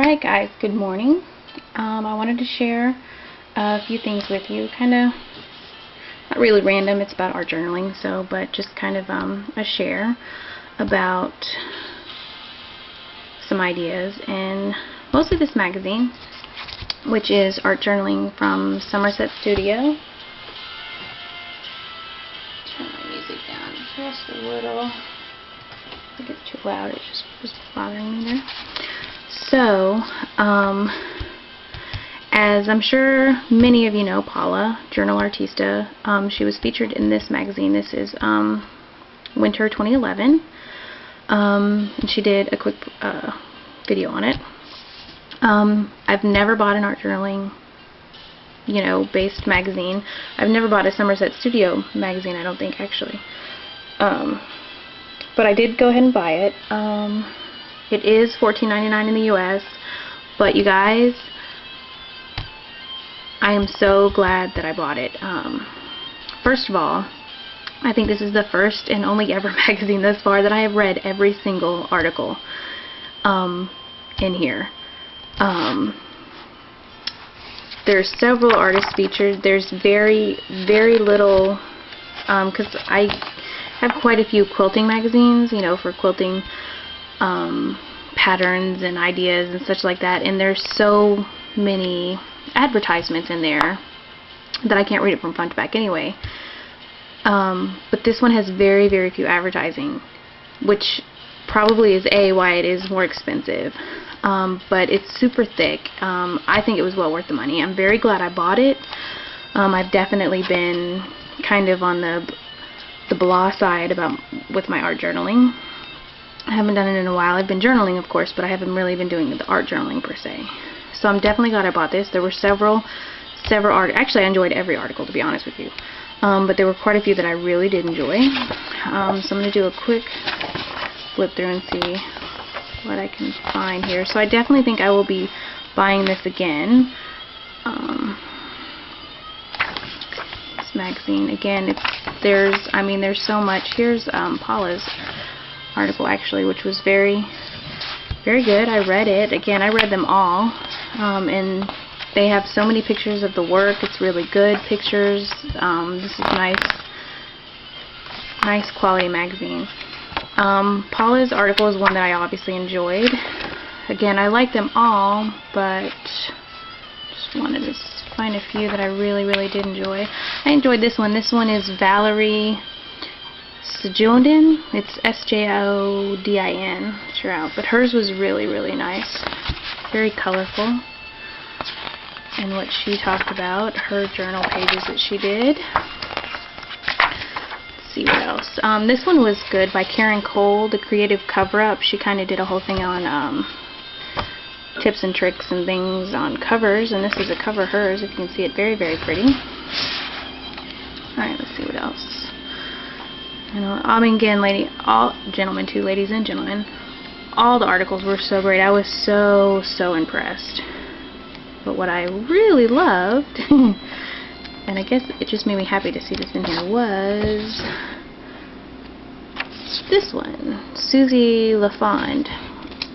Alright guys, good morning. I wanted to share a few things with you, kind of not really random, it's about art journaling, but just kind of a share about some ideas in mostly this magazine, which is art journaling from Somerset Studio. Turn my music down just a little. I think it's too loud, it just was bothering me there. So, as I'm sure many of you know, Paula, Journal Artista, she was featured in this magazine. This is Winter 2011, and she did a quick video on it. I've never bought an art journaling, based magazine. I've never bought a Somerset Studio magazine, I don't think, actually. But I did go ahead and buy it. It is $14.99 in the US, but you guys, I am so glad that I bought it. First of all, I think this is the first and only ever magazine thus far that I have read every single article in here. There's several artists featured. There's very, very little, because I have quite a few quilting magazines, for quilting patterns and ideas and such like that, and there's so many advertisements in there that I can't read it from front to back anyway. But this one has very, very few advertising, which probably is why it is more expensive. But it's super thick. I think it was well worth the money. I'm very glad I bought it. I've definitely been kind of on the blah side with my art journaling. I haven't done it in a while. I've been journaling, of course, but I haven't really been doing the art journaling per se. So I'm definitely glad I bought this. There were several actually, I enjoyed every article, to be honest with you. But there were quite a few that I really did enjoy. So I'm going to do a quick flip through and see what I can find here. So I definitely think I will be buying this again. This magazine, again, there's so much. Here's Paula's article, actually, which was very, very good. I read it. Again, I read them all, and they have so many pictures of the work. It's really good pictures. This is nice quality magazine. Paula's article is one that I obviously enjoyed. Again, I like them all, but just wanted to find a few that I really, really did enjoy. I enjoyed this one. This one is Valerie Sjodin. It's S-J-O-D-I-N. Sure out. But hers was really, really nice. Very colorful. And what she talked about, her journal pages that she did. Let's see what else. This one was good, by Karen Cole, The Creative Cover-Up. She kind of did a whole thing on tips and tricks and things on covers, and this is a cover of hers. If you can see it, very, very pretty. Alright, let's see what else. Again, gentlemen too, ladies and gentlemen, all the articles were so great. I was so, so impressed. But what I really loved, and I guess it just made me happy to see this in here, was this one, Susie LaFond.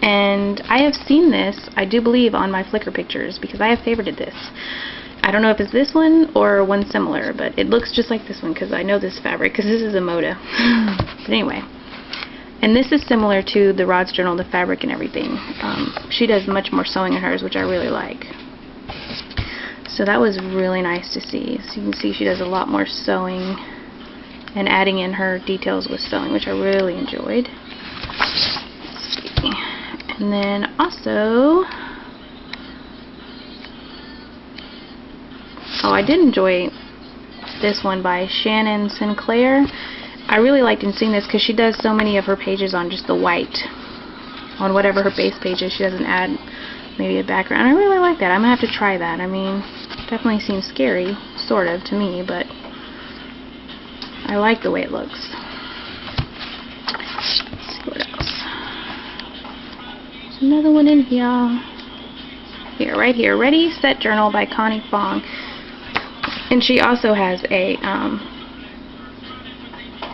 And I have seen this, I do believe, on my Flickr pictures, because I have favorited this. I don't know if it's this one or one similar, but it looks just like this one because I know this fabric, because this is a Moda. But anyway, and this is similar to the Rod's Journal, the fabric and everything. She does much more sewing in hers, which I really like. So that was really nice to see. So you can see she does a lot more sewing and adding in her details with sewing, which I really enjoyed. Let's see. And then also, I did enjoy this one by Shannon Sinclair. I really liked seeing this because she does so many of her pages on just the white. On whatever her base page is, she doesn't add maybe a background. I really like that. I'm going to have to try that. I mean, definitely seems scary, sort of, to me, but I like the way it looks. Let's see what else. There's another one in here. Here, right here. Ready, Set, Journal by Connie Fong. And she also has a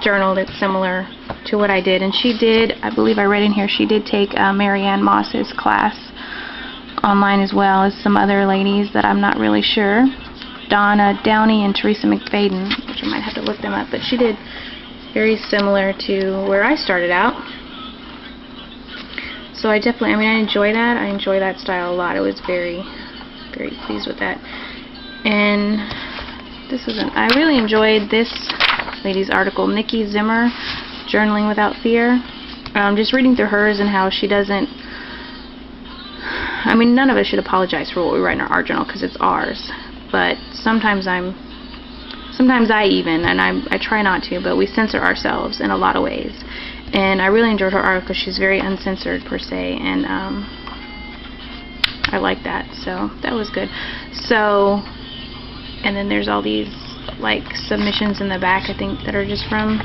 journal that's similar to what I did. And she did, I believe I read in here, she did take Marianne Moss's class online as well as some other ladies that I'm not really sure. Donna Downey and Teresa McFadden, which I might have to look them up, but she did very similar to where I started out. So I definitely, I mean, I enjoy that. I enjoy that style a lot. I was very, very pleased with that. And this isn't, I really enjoyed this lady's article, Nikki Zimmer, Journaling Without Fear. Just reading through hers and how she doesn't, I mean, none of us should apologize for what we write in our art journal because it's ours. But sometimes I try not to, but we censor ourselves in a lot of ways. And I really enjoyed her article. She's very uncensored per se, and I like that. So that was good. So, and then there's all these like submissions in the back, I think, that are just from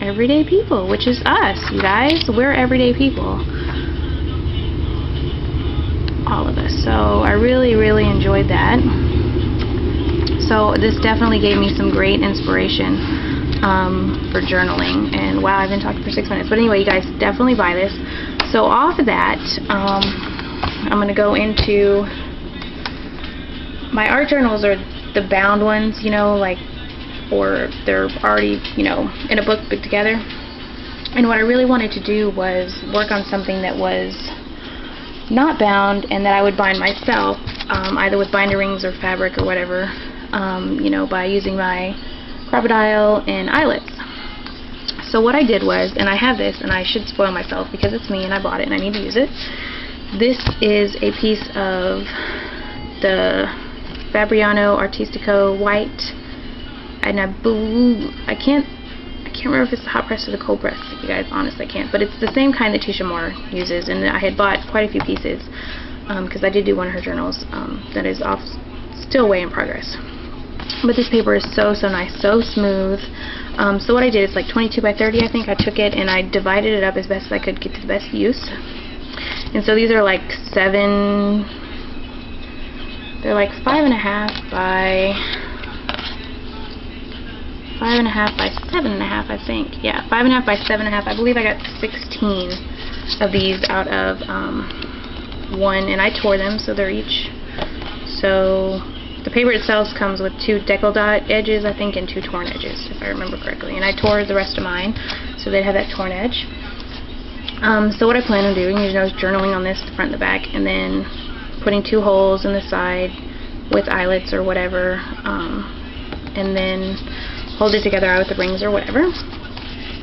everyday people, which is us, you guys. We're everyday people. All of us. So I really, really enjoyed that. So this definitely gave me some great inspiration for journaling. And wow, I've been talking for 6 minutes. But anyway, you guys, definitely buy this. So off of that, I'm going to go into my art journals. Are the bound ones, you know, like, or they're already, you know, in a book put together. And what I really wanted to do was work on something that was not bound and that I would bind myself, either with binder rings or fabric or whatever, you know, by using my crocodile and eyelets. So what I did was, and I have this, and I should spoil myself because it's me and I bought it and I need to use it. This is a piece of the Fabriano Artistico white, and I can't remember if it's the hot press or the cold press, you guys, honestly I can't, but it's the same kind that Tisha Moore uses, and I had bought quite a few pieces because I did do one of her journals that is still way in progress. But this paper is so nice, so smooth. So what I did is like 22 by 30, I think. I took it and I divided it up as best as I could get to the best use. And so these are like they're like 5.5 by 7.5, I think. Yeah, 5.5 by 7.5. I believe I got 16 of these out of one, and I tore them, so they're each. So the paper itself comes with 2 decal dot edges, I think, and 2 torn edges, if I remember correctly. And I tore the rest of mine, so they'd have that torn edge. So what I plan on doing, you know, is journaling on this, the front and the back, and then putting 2 holes in the side with eyelets or whatever, and then hold it together out with the rings or whatever.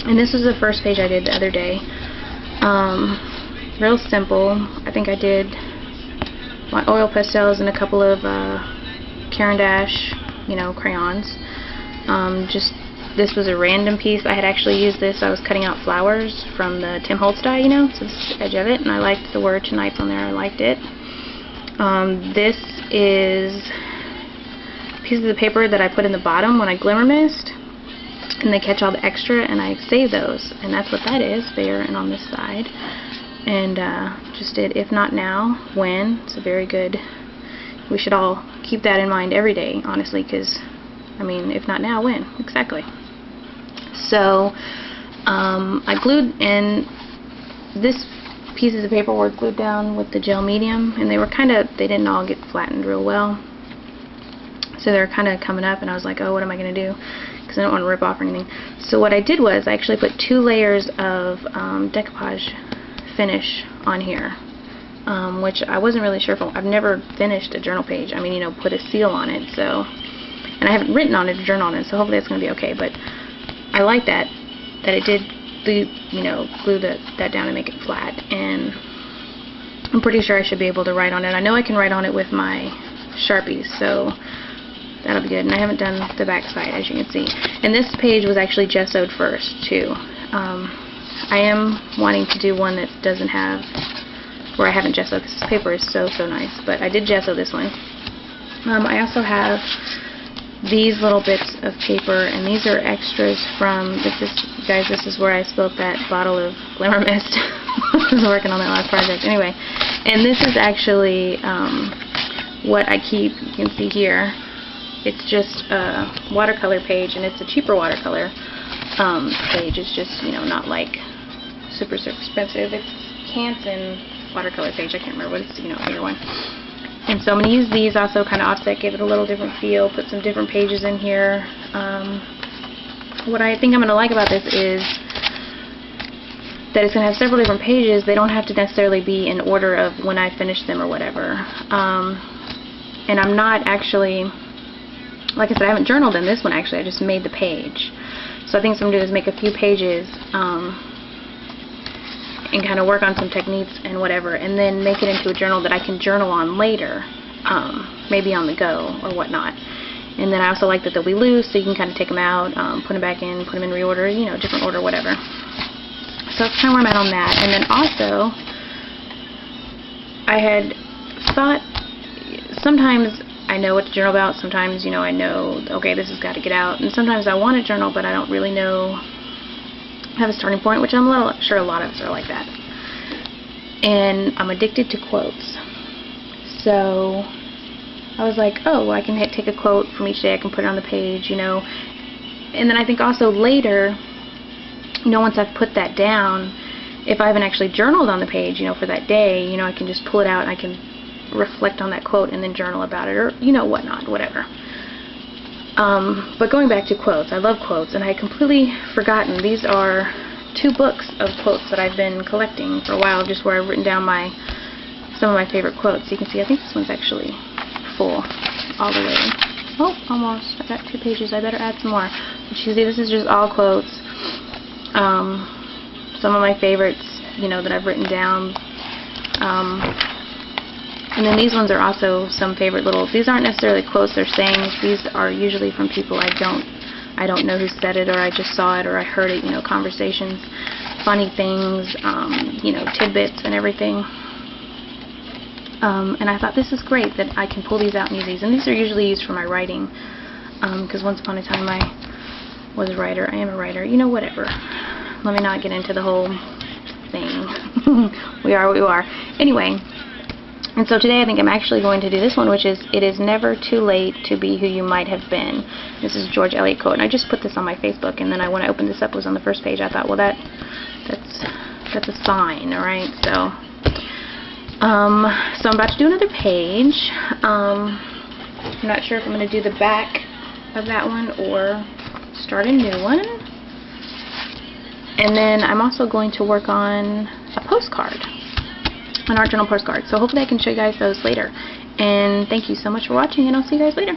And this was the first page I did the other day. Real simple. I think I did my oil pastels and a couple of Caran d'Ache, you know, crayons. This was a random piece. I had actually used this. I was cutting out flowers from the Tim Holtz die, you know, so this is the edge of it, and I liked the word Tonight's on there. I liked it. This is pieces of the paper that I put in the bottom when I glimmer mist, and they catch all the extra, and I save those, and that's what that is there and on this side. And just did if not now, when. It's a very good, we should all keep that in mind every day, honestly, because I mean, if not now, when? Exactly. So I glued, and this pieces of paper were glued down with the gel medium, and they were they didn't all get flattened real well. So they're kind of coming up, and I was like, oh, what am I going to do? Because I don't want to rip off or anything. So what I did was I actually put 2 layers of decoupage finish on here, which I wasn't really sure if I've never finished a journal page. I mean, you know, put a seal on it, so, and I haven't written on it or journal on it, so hopefully that's going to be okay. But I like that it did, you know, glue that down and make it flat, and I'm pretty sure I should be able to write on it. I know I can write on it with my Sharpies, so that'll be good. And I haven't done the back side, as you can see. And this page was actually gessoed first, too. I am wanting to do one that doesn't have, where I haven't gessoed, because this paper is so nice. But I did gesso this one. I also have these little bits of paper, and these are extras from, guys, this is where I spilled that bottle of glimmer mist. I was working on that last project. Anyway, and this is actually what I keep. You can see here. It's just a watercolor page, and it's a cheaper watercolor page. It's just, you know, not like super expensive. It's Canson watercolor page. I can't remember what it's, you know, either one. And so I'm going to use these also, kind of offset, give it a little different feel, put some different pages in here. What I think I'm going to like about this is that it's going to have several different pages. They don't have to necessarily be in order of when I finish them or whatever. And I'm not actually, like I said, I haven't journaled in this one actually. I just made the page. So I think what I'm going to do is make a few pages and kind of work on some techniques and whatever, and then make it into a journal that I can journal on later, maybe on the go or whatnot. And then I also like that they'll be loose, so you can kind of take them out, put them back in, put them in reorder, you know, different order, whatever. So that's kind of where I'm at on that. And then also, I had thought, sometimes I know what to journal about, sometimes, you know, I know, okay, this has got to get out, and sometimes I want to journal, but I don't really know, have a starting point, which I'm sure a lot of us are like that. And I'm addicted to quotes. So I was like, oh, well, I can take a quote from each day, I can put it on the page, you know. And then I think also later, you know, once I've put that down, if I haven't actually journaled on the page, you know, for that day, you know, I can just pull it out and I can reflect on that quote and then journal about it, or, you know, whatnot, whatever. But going back to quotes, I love quotes, and I had completely forgotten. These are 2 books of quotes that I've been collecting for a while, just where I've written down some of my favorite quotes. You can see, I think this one's actually full all the way. Oh, almost. I got 2 pages. I better add some more. But you see, this is just all quotes. Some of my favorites, you know, that I've written down. And then these ones are also some favorite little, these aren't necessarily quotes, they're sayings. These are usually from people I don't know who said it, or I just saw it, or I heard it, you know, conversations, funny things, you know, tidbits and everything. And I thought this is great that I can pull these out and use these. And these are usually used for my writing, because once upon a time I was a writer. I am a writer. You know, whatever. Let me not get into the whole thing. We are what we are. Anyway. And so today I think I'm actually going to do this one, which is, it is never too late to be who you might have been. This is a George Eliot quote, and I just put this on my Facebook, and then when I opened this up, it was on the first page. I thought, well, that's a sign, alright? So I'm about to do another page. I'm not sure if I'm going to do the back of that one or start a new one. And then I'm also going to work on a postcard. An art journal postcard. So hopefully I can show you guys those later. And thank you so much for watching, and I'll see you guys later.